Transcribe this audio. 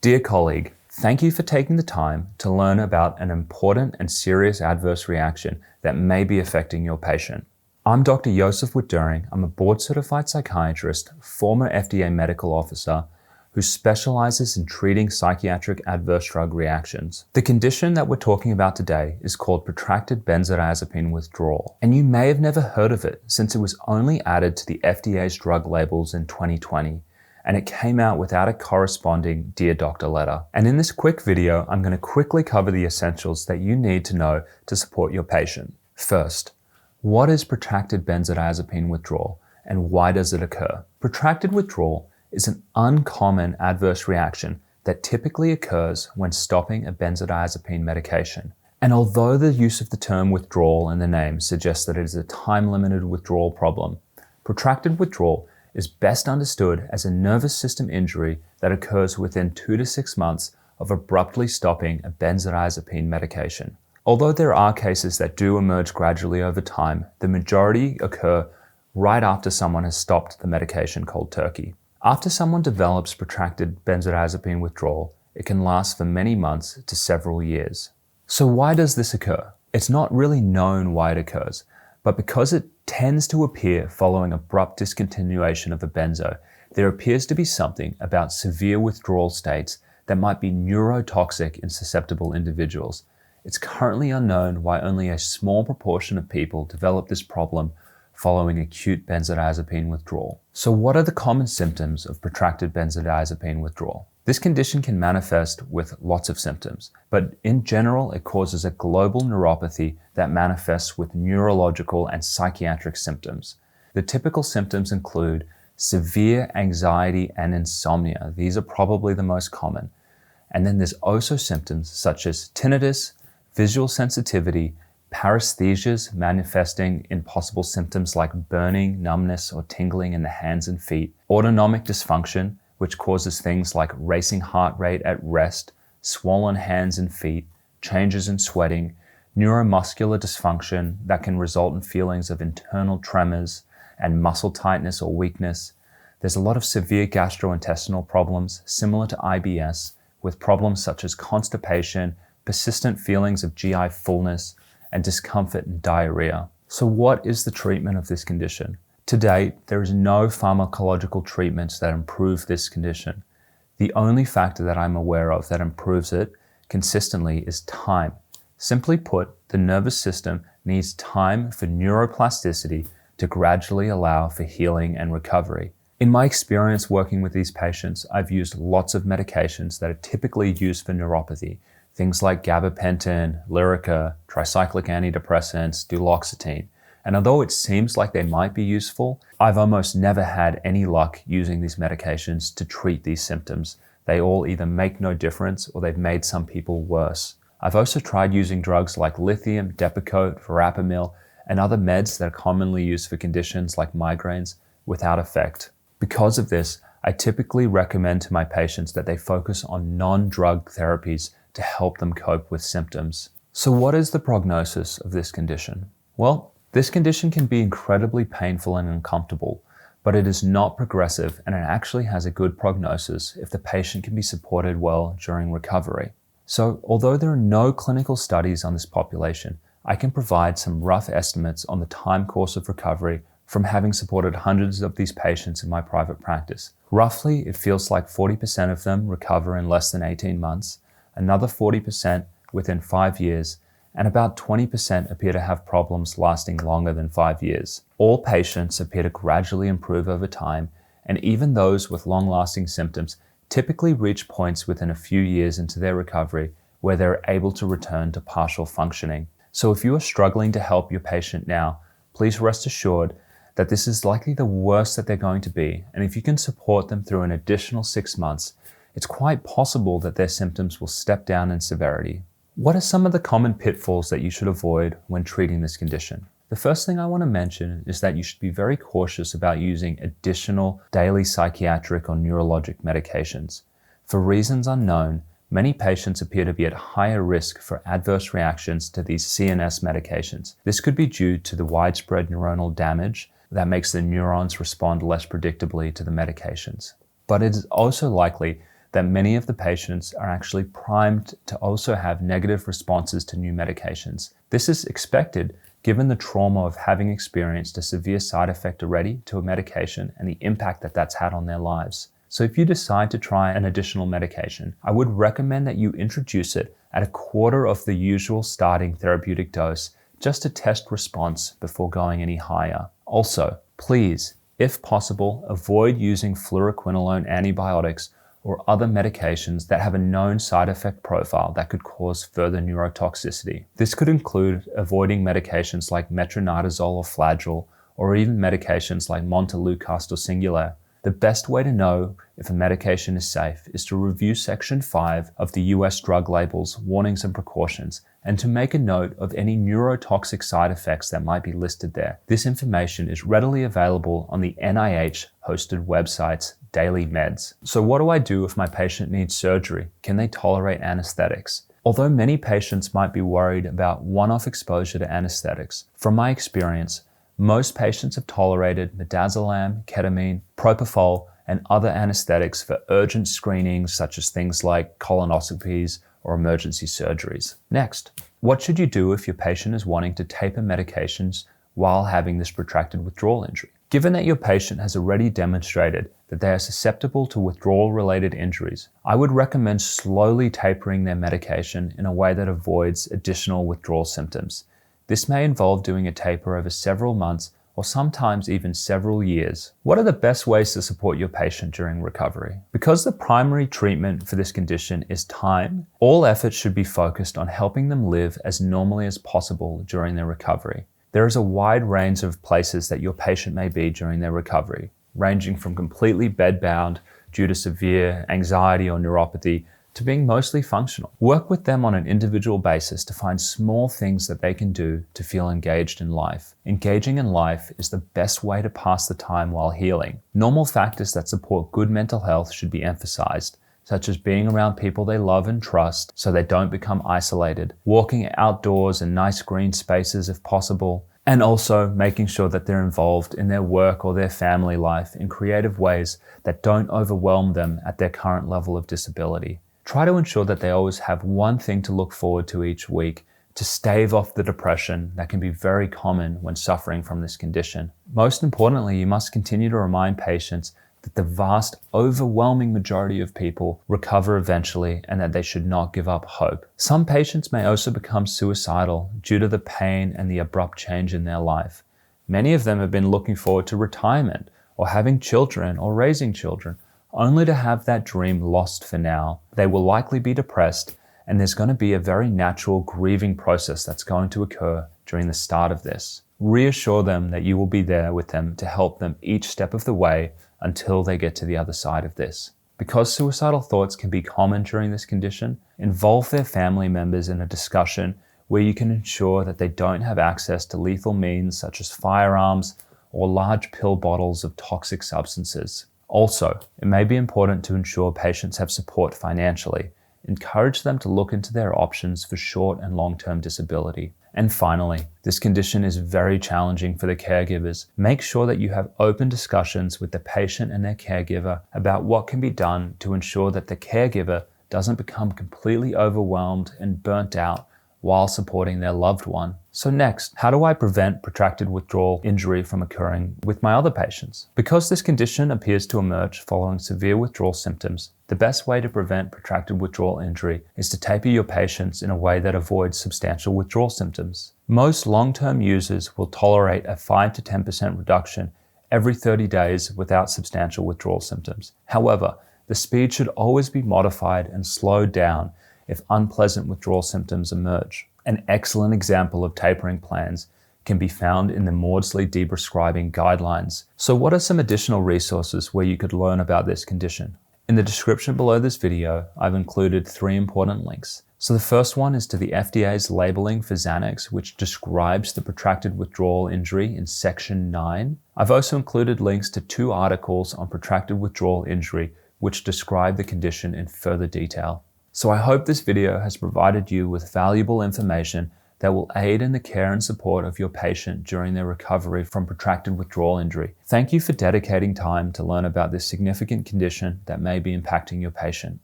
Dear colleague, thank you for taking the time to learn about an important and serious adverse reaction that may be affecting your patient. I'm Dr. Josef Witt-Doerring. I'm a board-certified psychiatrist, former FDA medical officer, who specializes in treating psychiatric adverse drug reactions. The condition that we're talking about today is called protracted benzodiazepine withdrawal, and you may have never heard of it since it was only added to the FDA's drug labels in 2020, and it came out without a corresponding Dear Doctor letter. And in this quick video, I'm going to quickly cover the essentials that you need to know to support your patient. First, what is protracted benzodiazepine withdrawal, and why does it occur? Protracted withdrawal is an uncommon adverse reaction that typically occurs when stopping a benzodiazepine medication. And although the use of the term withdrawal in the name suggests that it is a time-limited withdrawal problem, protracted withdrawal is best understood as a nervous system injury that occurs within 2 to 6 months of abruptly stopping a benzodiazepine medication. Although there are cases that do emerge gradually over time, the majority occur right after someone has stopped the medication cold turkey. After someone develops protracted benzodiazepine withdrawal, it can last for many months to several years. So why does this occur? It's not really known why it occurs, but because it tends to appear following abrupt discontinuation of a benzo, there appears to be something about severe withdrawal states that might be neurotoxic in susceptible individuals. It's currently unknown why only a small proportion of people develop this problem following acute benzodiazepine withdrawal. So what are the common symptoms of protracted benzodiazepine withdrawal? This condition can manifest with lots of symptoms, but in general, it causes a global neuropathy that manifests with neurological and psychiatric symptoms. The typical symptoms include severe anxiety and insomnia. These are probably the most common. And then there's also symptoms such as tinnitus, visual sensitivity, paresthesias manifesting in possible symptoms like burning, numbness, or tingling in the hands and feet, autonomic dysfunction, which causes things like racing heart rate at rest, swollen hands and feet, changes in sweating, neuromuscular dysfunction that can result in feelings of internal tremors and muscle tightness or weakness. There's a lot of severe gastrointestinal problems similar to IBS, with problems such as constipation, persistent feelings of GI fullness, and discomfort and diarrhea. So what is the treatment of this condition? To date, there is no pharmacological treatments that improve this condition. The only factor that I'm aware of that improves it consistently is time. Simply put, the nervous system needs time for neuroplasticity to gradually allow for healing and recovery. In my experience working with these patients, I've used lots of medications that are typically used for neuropathy, things like gabapentin, Lyrica, tricyclic antidepressants, duloxetine. And although it seems like they might be useful, I've almost never had any luck using these medications to treat these symptoms. They all either make no difference or they've made some people worse. I've also tried using drugs like lithium, Depakote, verapamil, and other meds that are commonly used for conditions like migraines without effect. Because of this, I typically recommend to my patients that they focus on non-drug therapies to help them cope with symptoms. So what is the prognosis of this condition? Well, this condition can be incredibly painful and uncomfortable, but it is not progressive and it actually has a good prognosis if the patient can be supported well during recovery. So although there are no clinical studies on this population, I can provide some rough estimates on the time course of recovery from having supported hundreds of these patients in my private practice. Roughly, it feels like 40% of them recover in less than 18 months, another 40% within 5 years, and about 20% appear to have problems lasting longer than 5 years. All patients appear to gradually improve over time, and even those with long-lasting symptoms typically reach points within a few years into their recovery where they're able to return to partial functioning. So if you are struggling to help your patient now, please rest assured that this is likely the worst that they're going to be, and if you can support them through an additional 6 months, it's quite possible that their symptoms will step down in severity. What are some of the common pitfalls that you should avoid when treating this condition? The first thing I want to mention is that you should be very cautious about using additional daily psychiatric or neurologic medications. For reasons unknown, many patients appear to be at higher risk for adverse reactions to these CNS medications. This could be due to the widespread neuronal damage that makes the neurons respond less predictably to the medications. But it is also likely that many of the patients are actually primed to also have negative responses to new medications. This is expected given the trauma of having experienced a severe side effect already to a medication and the impact that that's had on their lives. So if you decide to try an additional medication, I would recommend that you introduce it at a quarter of the usual starting therapeutic dose just to test response before going any higher. Also, please, if possible, avoid using fluoroquinolone antibiotics or other medications that have a known side effect profile that could cause further neurotoxicity. This could include avoiding medications like metronidazole or Flagyl, or even medications like Montelukast or Singulair. The best way to know if a medication is safe is to review Section 5 of the US drug labels, warnings and precautions, and to make a note of any neurotoxic side effects that might be listed there. This information is readily available on the NIH-hosted websites Daily Meds. So what do I do if my patient needs surgery? Can they tolerate anesthetics? Although many patients might be worried about one-off exposure to anesthetics, from my experience, most patients have tolerated midazolam, ketamine, propofol, and other anesthetics for urgent screenings such as things like colonoscopies or emergency surgeries. Next, what should you do if your patient is wanting to taper medications while having this protracted withdrawal injury? Given that your patient has already demonstrated that they are susceptible to withdrawal-related injuries, I would recommend slowly tapering their medication in a way that avoids additional withdrawal symptoms. This may involve doing a taper over several months or sometimes even several years. What are the best ways to support your patient during recovery? Because the primary treatment for this condition is time, all efforts should be focused on helping them live as normally as possible during their recovery. There is a wide range of places that your patient may be during their recovery, ranging from completely bedbound due to severe anxiety or neuropathy to being mostly functional. Work with them on an individual basis to find small things that they can do to feel engaged in life. Engaging in life is the best way to pass the time while healing. Normal factors that support good mental health should be emphasized, such as being around people they love and trust so they don't become isolated, walking outdoors in nice green spaces if possible, and also making sure that they're involved in their work or their family life in creative ways that don't overwhelm them at their current level of disability. Try to ensure that they always have one thing to look forward to each week to stave off the depression that can be very common when suffering from this condition. Most importantly, you must continue to remind patients that the vast, overwhelming majority of people recover eventually and that they should not give up hope. Some patients may also become suicidal due to the pain and the abrupt change in their life. Many of them have been looking forward to retirement or having children or raising children, only to have that dream lost for now. They will likely be depressed, and there's going to be a very natural grieving process that's going to occur during the start of this. Reassure them that you will be there with them to help them each step of the way until they get to the other side of this. Because suicidal thoughts can be common during this condition, involve their family members in a discussion where you can ensure that they don't have access to lethal means such as firearms or large pill bottles of toxic substances. Also, it may be important to ensure patients have support financially. Encourage them to look into their options for short and long-term disability. And finally, this condition is very challenging for the caregivers. Make sure that you have open discussions with the patient and their caregiver about what can be done to ensure that the caregiver doesn't become completely overwhelmed and burnt out while supporting their loved one. So next, how do I prevent protracted withdrawal injury from occurring with my other patients? Because this condition appears to emerge following severe withdrawal symptoms, the best way to prevent protracted withdrawal injury is to taper your patients in a way that avoids substantial withdrawal symptoms. Most long-term users will tolerate a 5 to 10% reduction every 30 days without substantial withdrawal symptoms. However, the speed should always be modified and slowed down if unpleasant withdrawal symptoms emerge. An excellent example of tapering plans can be found in the Maudsley Deprescribing Guidelines. So what are some additional resources where you could learn about this condition? In the description below this video, I've included 3 important links. So the first one is to the FDA's labeling for Xanax, which describes the protracted withdrawal injury in Section 9. I've also included links to 2 articles on protracted withdrawal injury, which describe the condition in further detail. So I hope this video has provided you with valuable information that will aid in the care and support of your patient during their recovery from protracted withdrawal injury. Thank you for dedicating time to learn about this significant condition that may be impacting your patient.